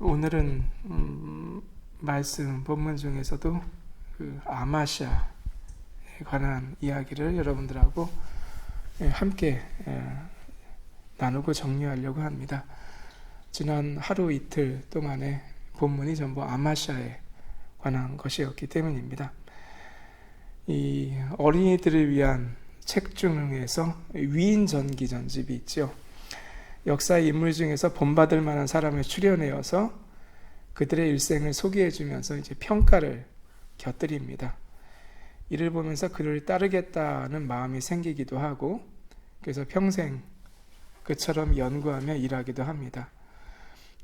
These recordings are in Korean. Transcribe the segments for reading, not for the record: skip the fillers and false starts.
오늘은 말씀 본문 중에서도 그 아마샤에 관한 이야기를 여러분들하고 함께 나누고 정리하려고 합니다. 지난 하루 이틀 동안의 본문이 전부 아마샤에 관한 것이었기 때문입니다. 이 어린이들을 위한 책 중에서 위인전기 전집이 있죠. 역사의 인물 중에서 본받을 만한 사람을 추려내어서 그들의 일생을 소개해주면서 이제 평가를 곁들입니다. 이를 보면서 그를 따르겠다는 마음이 생기기도 하고, 그래서 평생 그처럼 연구하며 일하기도 합니다.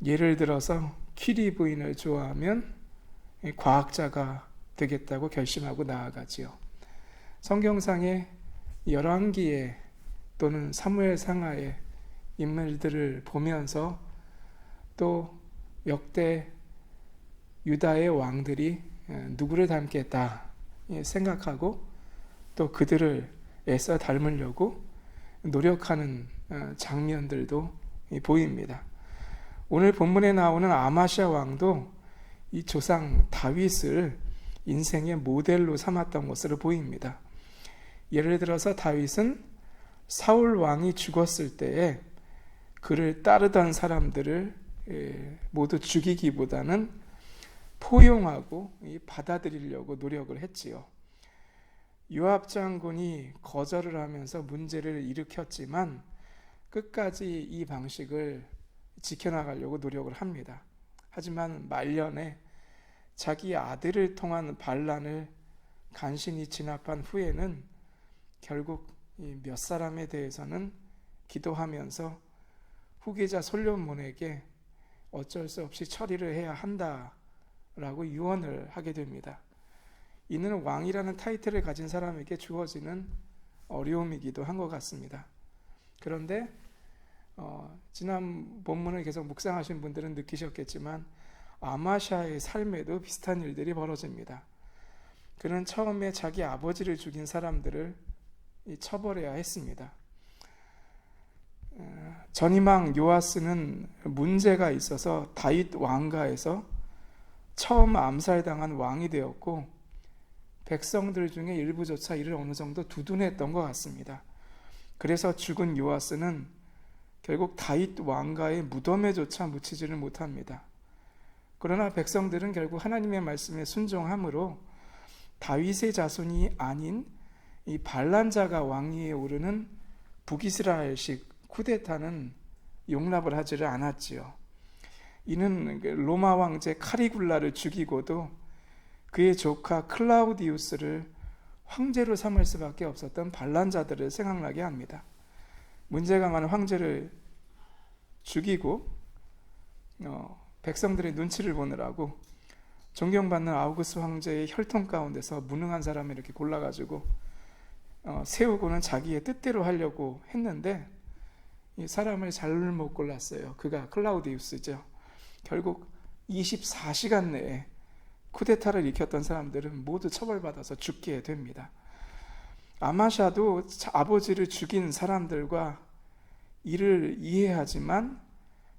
예를 들어서 퀴리 부인을 좋아하면 과학자가 되겠다고 결심하고 나아가지요. 성경상의 열왕기에 또는 사무엘상하의 인물들을 보면서 또 역대 유다의 왕들이 누구를 닮겠다 생각하고 또 그들을 애써 닮으려고 노력하는 장면들도 보입니다. 오늘 본문에 나오는 아마샤 왕도 이 조상 다윗을 인생의 모델로 삼았던 것으로 보입니다. 예를 들어서 다윗은 사울 왕이 죽었을 때에 그를 따르던 사람들을 모두 죽이기보다는 포용하고 받아들이려고 노력을 했지요. 요압 장군이 거절을 하면서 문제를 일으켰지만 끝까지 이 방식을 지켜나가려고 노력을 합니다. 하지만 말년에 자기 아들을 통한 반란을 간신히 진압한 후에는 결국 몇 사람에 대해서는 기도하면서 후계자 솔로몬에게 어쩔 수 없이 처리를 해야 한다라고 유언을 하게 됩니다. 이는 왕이라는 타이틀을 가진 사람에게 주어지는 어려움이기도 한 것 같습니다. 그런데 지난 본문을 계속 묵상하신 분들은 느끼셨겠지만 아마샤의 삶에도 비슷한 일들이 벌어집니다. 그는 처음에 자기 아버지를 죽인 사람들을 처벌해야 했습니다. 전임왕 요아스는 문제가 있어서 다윗 왕가에서 처음 암살당한 왕이 되었고 백성들 중에 일부조차 이를 어느 정도 두둔했던 것 같습니다. 그래서 죽은 요아스는 결국 다윗 왕가의 무덤에조차 묻히지를 못합니다. 그러나 백성들은 결국 하나님의 말씀에 순종함으로 다윗의 자손이 아닌 이 반란자가 왕위에 오르는 북이스라엘식 쿠데타는 용납을 하지를 않았지요. 이는 로마 황제 카리굴라를 죽이고도 그의 조카 클라우디우스를 황제로 삼을 수밖에 없었던 반란자들을 생각나게 합니다. 문제가 많은 황제를 죽이고 백성들의 눈치를 보느라고 존경받는 아우구스 황제의 혈통 가운데서 무능한 사람을 이렇게 골라가지고 세우고는 자기의 뜻대로 하려고 했는데 이 사람을 잘못 골랐어요. 그가 클라우디우스죠. 결국 24시간 내에 쿠데타를 일으켰던 사람들은 모두 처벌받아서 죽게 됩니다. 아마샤도 아버지를 죽인 사람들과 이를 이해하지만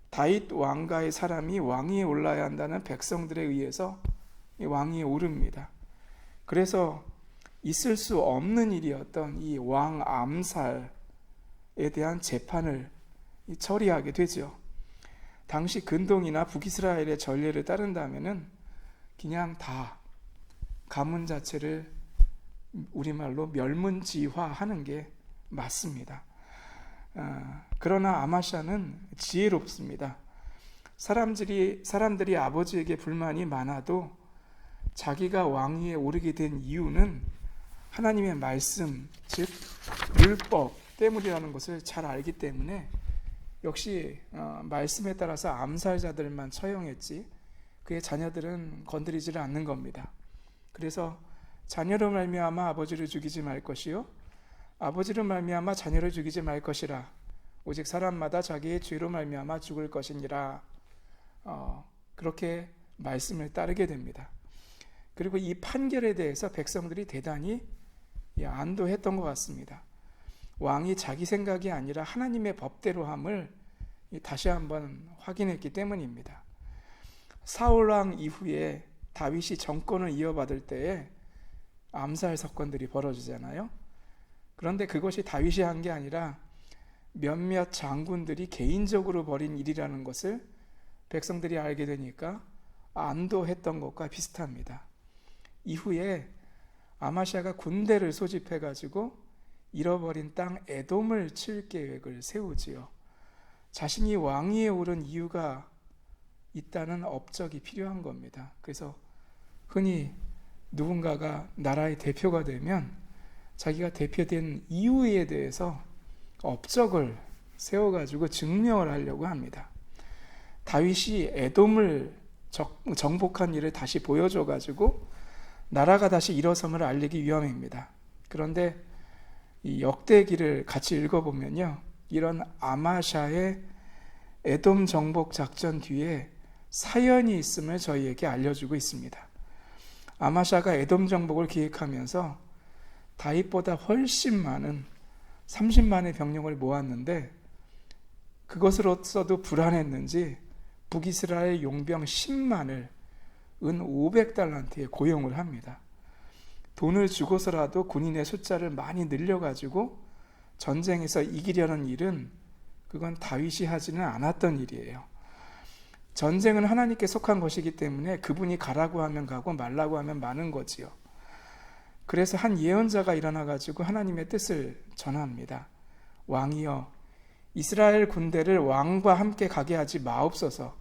다윗 왕가의 사람이 왕위에 올라야 한다는 백성들에 의해서 왕위에 오릅니다. 그래서 있을 수 없는 일이었던 이 왕 암살에 대한 재판을 처리하게 되죠. 당시 근동이나 북이스라엘의 전례를 따른다면은 그냥 다 가문 자체를 우리말로 멸문지화하는 게 맞습니다. 그러나 아마샤는 지혜롭습니다. 사람들이 아버지에게 불만이 많아도 자기가 왕위에 오르게 된 이유는 하나님의 말씀, 즉 율법 때문이라는 것을 잘 알기 때문에 역시 말씀에 따라서 암살자들만 처형했지 그의 자녀들은 건드리지를 않는 겁니다. 그래서 자녀로 말미암아 아버지를 죽이지 말 것이요 아버지로 말미암아 자녀를 죽이지 말 것이라 오직 사람마다 자기의 죄로 말미암아 죽을 것이니라. 그렇게 말씀을 따르게 됩니다. 그리고 이 판결에 대해서 백성들이 대단히 안도했던 것 같습니다. 왕이 자기 생각이 아니라 하나님의 법대로 함을 다시 한번 확인했기 때문입니다. 사울 왕 이후에 다윗이 정권을 이어받을 때에 암살 사건들이 벌어지잖아요. 그런데 그것이 다윗이 한 게 아니라 몇몇 장군들이 개인적으로 벌인 일이라는 것을 백성들이 알게 되니까 안도했던 것과 비슷합니다. 이후에 아마시아가 군대를 소집해 가지고 잃어버린 땅 에돔을 칠 계획을 세우지요. 자신이 왕위에 오른 이유가 있다는 업적이 필요한 겁니다. 그래서 흔히 누군가가 나라의 대표가 되면 자기가 대표된 이유에 대해서 업적을 세워가지고 증명을 하려고 합니다. 다윗이 에돔을 정복한 일을 다시 보여줘가지고 나라가 다시 일어섬을 알리기 위함입니다. 그런데 이 역대기를 같이 읽어보면요, 이런 아마샤의 에돔 정복 작전 뒤에 사연이 있음을 저희에게 알려주고 있습니다. 아마샤가 에돔 정복을 기획하면서 다윗보다 훨씬 많은 30만의 병력을 모았는데 그것으로서도 불안했는지 북이스라엘 용병 10만을 은 500달란트에 고용을 합니다. 돈을 주고서라도 군인의 숫자를 많이 늘려가지고 전쟁에서 이기려는 일은 그건 다윗이 하지는 않았던 일이에요. 전쟁은 하나님께 속한 것이기 때문에 그분이 가라고 하면 가고 말라고 하면 마는 거지요. 그래서 한 예언자가 일어나가지고 하나님의 뜻을 전합니다. 왕이여, 이스라엘 군대를 왕과 함께 가게 하지 마옵소서.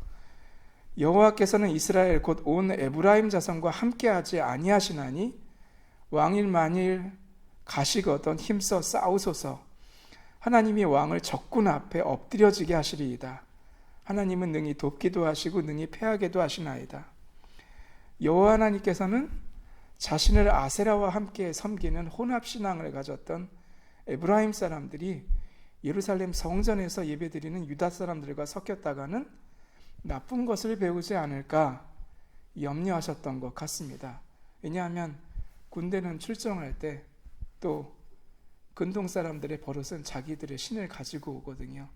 여호와께서는 이스라엘 곧 온 에브라임 자손과 함께하지 아니하시나니 왕일 만일 가시거든 힘써 싸우소서. 하나님이 왕을 적군 앞에 엎드려지게 하시리이다. 하나님은 능히 돕기도 하시고 능히 패하게도 하시나이다. 여호와 하나님께서는 자신을 아세라와 함께 섬기는 혼합신앙을 가졌던 에브라임 사람들이 예루살렘 성전에서 예배드리는 유다 사람들과 섞였다가는 나쁜 것을 배우지 않을까 염려하셨던 것 같습니다. 왜냐하면 군대는 출정할 때 또 근동 사람들의 버릇은 자기들의 신을 가지고 오거든요.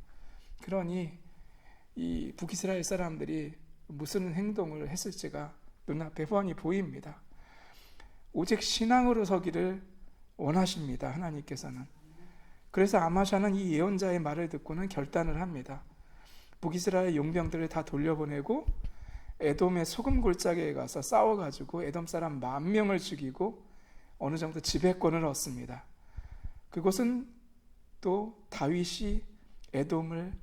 그러니 이 북이스라엘 사람들이 무슨 행동을 했을지가 눈앞에 훤히 보입니다. 오직 신앙으로 서기를 원하십니다. 하나님께서는. 그래서 아마샤는 이 예언자의 말을 듣고는 결단을 합니다. 북이스라엘 용병들을 다 돌려보내고 에돔의 소금 골짜기에 가서 싸워가지고 에돔 사람 10,000명을 죽이고 어느 정도 지배권을 얻습니다. 그곳은 또 다윗이 에돔을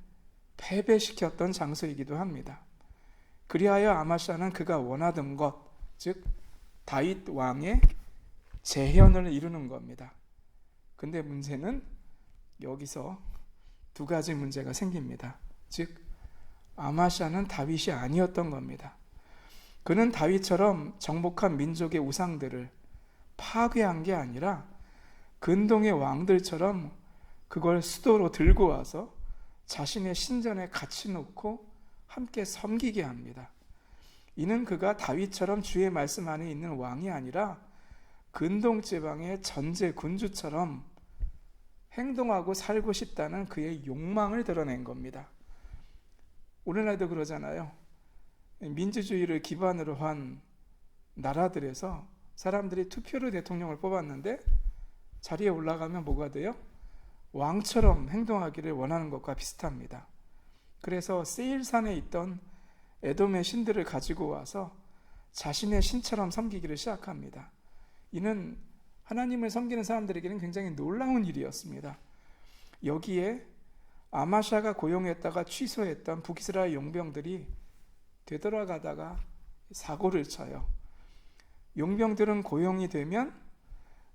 패배시켰던 장소이기도 합니다. 그리하여 아마샤는 그가 원하던 것, 즉 다윗 왕의 재현을 이루는 겁니다. 근데 문제는 여기서 두 가지 문제가 생깁니다. 즉 아마샤는 다윗이 아니었던 겁니다. 그는 다윗처럼 정복한 민족의 우상들을 파괴한 게 아니라 근동의 왕들처럼 그걸 수도로 들고 와서 자신의 신전에 같이 놓고 함께 섬기게 합니다. 이는 그가 다윗처럼 주의 말씀 안에 있는 왕이 아니라 근동 지방의 전제 군주처럼 행동하고 살고 싶다는 그의 욕망을 드러낸 겁니다. 오늘날도 그러잖아요. 민주주의를 기반으로 한 나라들에서 사람들이 투표로 대통령을 뽑았는데 자리에 올라가면 뭐가 돼요? 왕처럼 행동하기를 원하는 것과 비슷합니다. 그래서 세일산에 있던 에돔의 신들을 가지고 와서 자신의 신처럼 섬기기를 시작합니다. 이는 하나님을 섬기는 사람들에게는 굉장히 놀라운 일이었습니다. 여기에 아마샤가 고용했다가 취소했던 북이스라엘 용병들이 되돌아가다가 사고를 쳐요. 용병들은 고용이 되면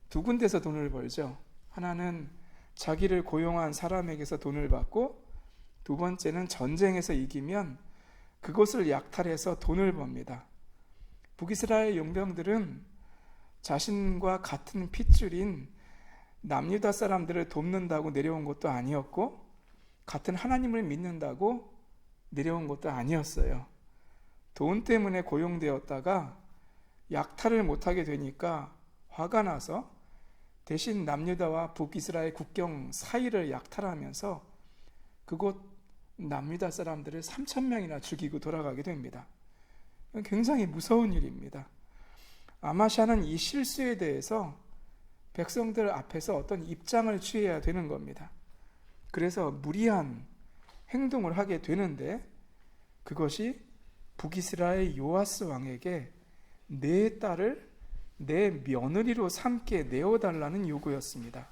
두 군데서 돈을 벌죠. 하나는 자기를 고용한 사람에게서 돈을 받고, 두 번째는 전쟁에서 이기면 그것을 약탈해서 돈을 법니다. 북이스라엘 용병들은 자신과 같은 핏줄인 남유다 사람들을 돕는다고 내려온 것도 아니었고, 같은 하나님을 믿는다고 내려온 것도 아니었어요. 돈 때문에 고용되었다가 약탈을 못하게 되니까 화가 나서 대신 남유다와 북이스라엘 국경 사이를 약탈하면서 그곳 남유다 사람들을 3,000명이나 죽이고 돌아가게 됩니다. 굉장히 무서운 일입니다. 아마샤는 이 실수에 대해서 백성들 앞에서 어떤 입장을 취해야 되는 겁니다. 그래서 무리한 행동을 하게 되는데 그것이 북이스라엘 요아스 왕에게 내 딸을 내 며느리로 삼게 내어달라는 요구였습니다.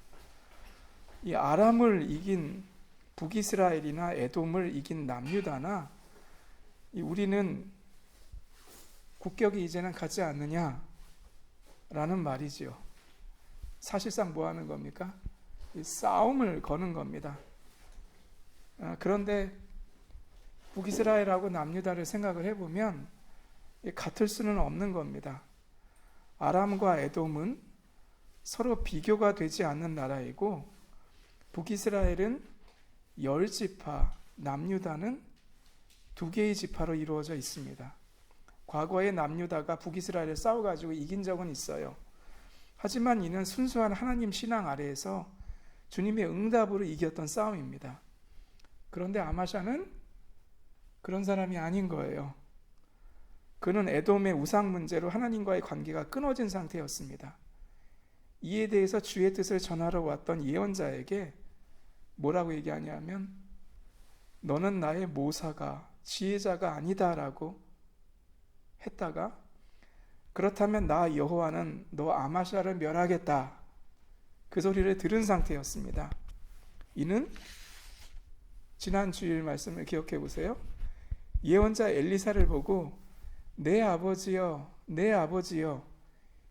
이 아람을 이긴 북이스라엘이나 에돔을 이긴 남유다나 우리는 국격이 이제는 같지 않느냐라는 말이지요. 사실상 뭐 하는 겁니까? 싸움을 거는 겁니다. 그런데 북이스라엘하고 남유다를 생각을 해보면 같을 수는 없는 겁니다. 아람과 에돔은 서로 비교가 되지 않는 나라이고 북이스라엘은 10지파, 남유다는 2개의 지파로 이루어져 있습니다. 과거에 남유다가 북이스라엘을 싸워가지고 이긴 적은 있어요. 하지만 이는 순수한 하나님 신앙 아래에서 주님의 응답으로 이겼던 싸움입니다. 그런데 아마샤는 그런 사람이 아닌 거예요. 그는 에돔의 우상 문제로 하나님과의 관계가 끊어진 상태였습니다. 이에 대해서 주의 뜻을 전하러 왔던 예언자에게 뭐라고 얘기하냐면 너는 나의 모사가 지혜자가 아니다라고 했다가 그렇다면 나 여호와는 너 아마샤를 멸하겠다 그 소리를 들은 상태였습니다. 이는 지난 주일 말씀을 기억해 보세요. 예언자 엘리사를 보고 내 아버지여 내 아버지여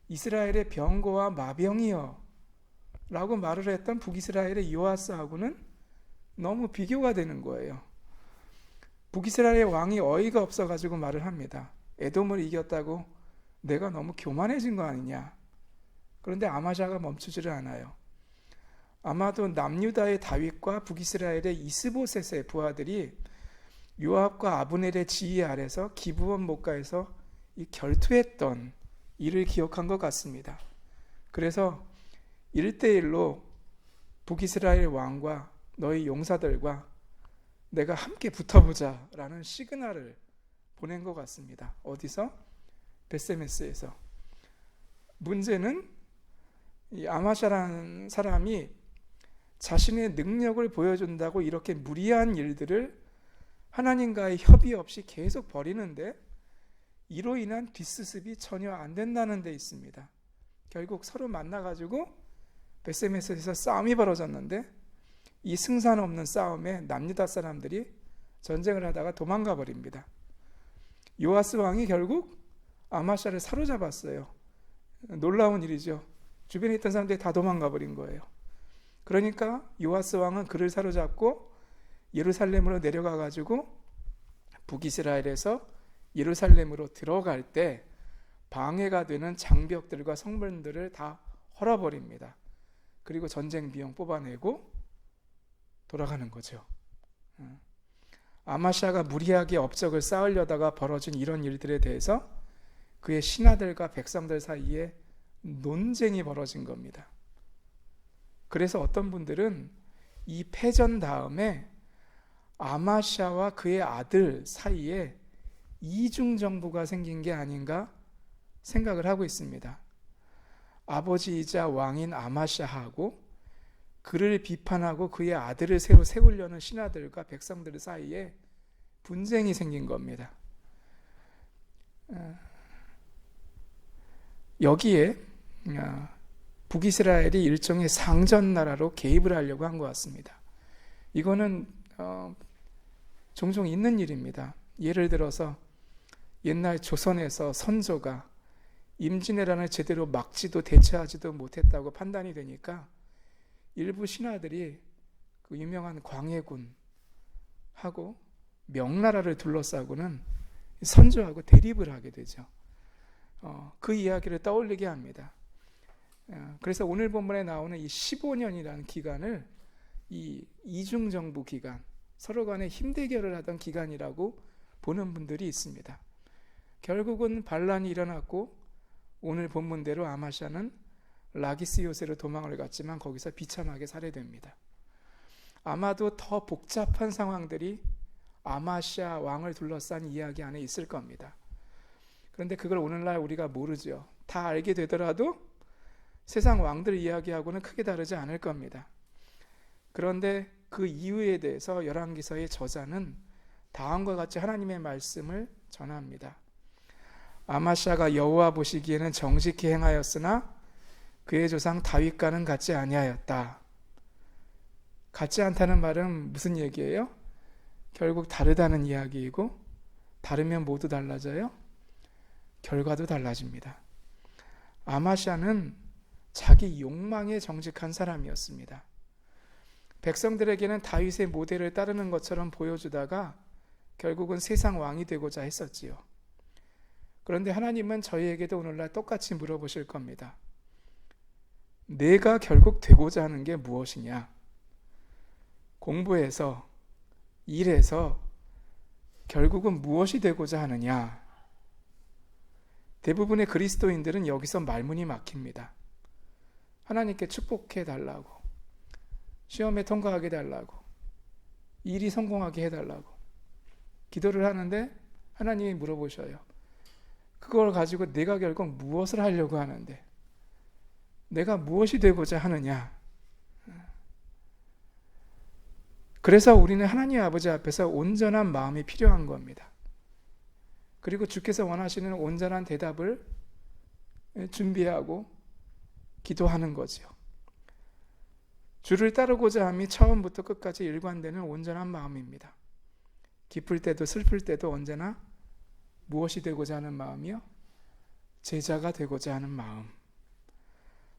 이스라엘의 병거와 마병이여 라고 말을 했던 북이스라엘의 요아스하고는 너무 비교가 되는 거예요. 북이스라엘의 왕이 어이가 없어가지고 말을 합니다. 에돔을 이겼다고 내가 너무 교만해진 거 아니냐. 그런데 아마샤가 멈추지를 않아요. 아마도 남유다의 다윗과 북이스라엘의 이스보셋의 부하들이 요압과 아브넬의 지휘 아래서 기브온 목가에서 결투했던 일을 기억한 것 같습니다. 그래서 1대1로 북이스라엘 왕과 너희 용사들과 내가 함께 붙어보자 라는 시그널을 보낸 것 같습니다. 어디서? 벳세메스에서. 문제는 이 아마샤라는 사람이 자신의 능력을 보여준다고 이렇게 무리한 일들을 하나님과의 협의 없이 계속 벌이는데 이로 인한 뒷수습이 전혀 안 된다는 데 있습니다. 결국 서로 만나가지고 벳세메스에서 싸움이 벌어졌는데 이 승산 없는 싸움에 남유다 사람들이 전쟁을 하다가 도망가 버립니다. 요아스 왕이 결국 아마샤를 사로잡았어요. 놀라운 일이죠. 주변에 있던 사람들이 다 도망가 버린 거예요. 그러니까 요아스 왕은 그를 사로잡고 예루살렘으로 내려가 가지고 북이스라엘에서 예루살렘으로 들어갈 때 방해가 되는 장벽들과 성문들을 다 헐어버립니다. 그리고 전쟁 비용 뽑아내고 돌아가는 거죠. 아마샤가 무리하게 업적을 쌓으려다가 벌어진 이런 일들에 대해서 그의 신하들과 백성들 사이에 논쟁이 벌어진 겁니다. 그래서 어떤 분들은 이 패전 다음에 아마샤와 그의 아들 사이에 이중정부가 생긴 게 아닌가 생각을 하고 있습니다. 아버지이자 왕인 아마샤하고 그를 비판하고 그의 아들을 새로 세우려는 신하들과 백성들 사이에 분쟁이 생긴 겁니다. 여기에 북이스라엘이 일종의 상전나라로 개입을 하려고 한 것 같습니다. 이거는 종종 있는 일입니다. 예를 들어서 옛날 조선에서 선조가 임진왜란을 제대로 막지도 대처하지도 못했다고 판단이 되니까 일부 신하들이 그 유명한 광해군하고 명나라를 둘러싸고는 선조하고 대립을 하게 되죠. 그 이야기를 떠올리게 합니다. 그래서 오늘 본문에 나오는 이 15년이라는 기간을 이 이중정부 기간, 서로 간에 힘대결을 하던 기간이라고 보는 분들이 있습니다. 결국은 반란이 일어났고 오늘 본문대로 아마샤는 라기스 요새로 도망을 갔지만 거기서 비참하게 살해됩니다. 아마도 더 복잡한 상황들이 아마샤 왕을 둘러싼 이야기 안에 있을 겁니다. 그런데 그걸 오늘날 우리가 모르죠. 다 알게 되더라도 세상 왕들 이야기하고는 크게 다르지 않을 겁니다. 그런데 그 이유에 대해서 열왕기서의 저자는 다음과 같이 하나님의 말씀을 전합니다. 아마시아가 여호와 보시기에는 정직히 행하였으나 그의 조상 다윗과는 같지 아니하였다. 같지 않다는 말은 무슨 얘기예요? 결국 다르다는 이야기이고, 다르면 모두 달라져요? 결과도 달라집니다. 아마시아는 자기 욕망에 정직한 사람이었습니다. 백성들에게는 다윗의 모델을 따르는 것처럼 보여주다가 결국은 세상 왕이 되고자 했었지요. 그런데 하나님은 저희에게도 오늘날 똑같이 물어보실 겁니다. 내가 결국 되고자 하는 게 무엇이냐? 공부해서, 일해서 결국은 무엇이 되고자 하느냐? 대부분의 그리스도인들은 여기서 말문이 막힙니다. 하나님께 축복해 달라고, 시험에 통과하게 해달라고, 일이 성공하게 해달라고 기도를 하는데 하나님이 물어보셔요. 그걸 가지고 내가 결국 무엇을 하려고 하는데, 내가 무엇이 되고자 하느냐? 그래서 우리는 하나님 아버지 앞에서 온전한 마음이 필요한 겁니다. 그리고 주께서 원하시는 온전한 대답을 준비하고 기도하는 거죠. 주를 따르고자 함이 처음부터 끝까지 일관되는 온전한 마음입니다. 기쁠 때도 슬플 때도 언제나 무엇이 되고자 하는 마음이요? 제자가 되고자 하는 마음.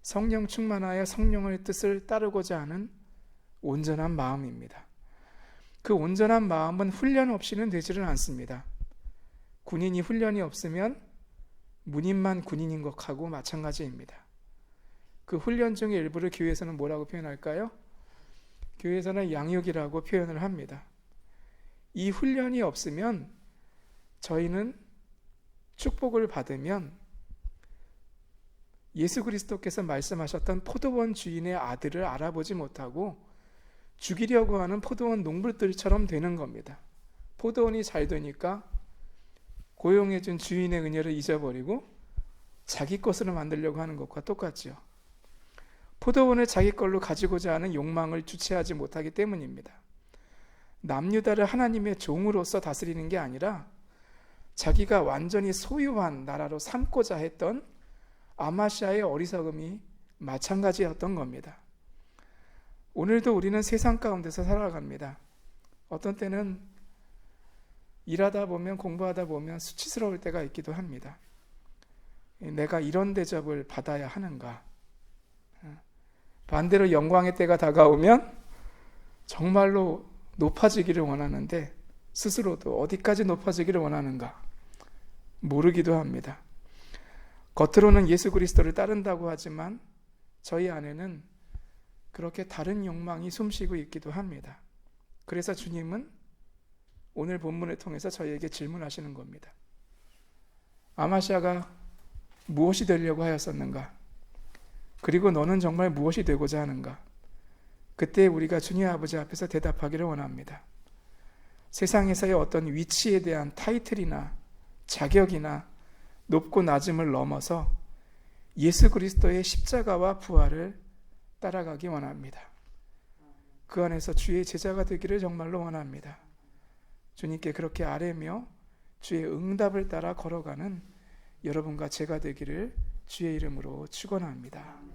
성령 충만하여 성령의 뜻을 따르고자 하는 온전한 마음입니다. 그 온전한 마음은 훈련 없이는 되지를 않습니다. 군인이 훈련이 없으면 문인만 군인인 것하고 마찬가지입니다. 그 훈련 중의 일부를 교회에서는 뭐라고 표현할까요? 교회에서는 양육이라고 표현을 합니다. 이 훈련이 없으면 저희는 축복을 받으면 예수 그리스도께서 말씀하셨던 포도원 주인의 아들을 알아보지 못하고 죽이려고 하는 포도원 농부들처럼 되는 겁니다. 포도원이 잘 되니까 고용해준 주인의 은혜를 잊어버리고 자기 것으로 만들려고 하는 것과 똑같죠. 포도원을 자기 걸로 가지고자 하는 욕망을 주체하지 못하기 때문입니다. 남유다를 하나님의 종으로서 다스리는 게 아니라 자기가 완전히 소유한 나라로 삼고자 했던 아마시아의 어리석음이 마찬가지였던 겁니다. 오늘도 우리는 세상 가운데서 살아갑니다. 어떤 때는 일하다 보면, 공부하다 보면 수치스러울 때가 있기도 합니다. 내가 이런 대접을 받아야 하는가? 반대로 영광의 때가 다가오면 정말로 높아지기를 원하는데 스스로도 어디까지 높아지기를 원하는가 모르기도 합니다. 겉으로는 예수 그리스도를 따른다고 하지만 저희 안에는 그렇게 다른 욕망이 숨쉬고 있기도 합니다. 그래서 주님은 오늘 본문을 통해서 저희에게 질문하시는 겁니다. 아마시아가 무엇이 되려고 하였었는가? 그리고 너는 정말 무엇이 되고자 하는가? 그때 우리가 주님 아버지 앞에서 대답하기를 원합니다. 세상에서의 어떤 위치에 대한 타이틀이나 자격이나 높고 낮음을 넘어서 예수 그리스도의 십자가와 부활을 따라가기 원합니다. 그 안에서 주의 제자가 되기를 정말로 원합니다. 주님께 그렇게 아뢰며 주의 응답을 따라 걸어가는 여러분과 제가 되기를 주의 이름으로 축원합니다.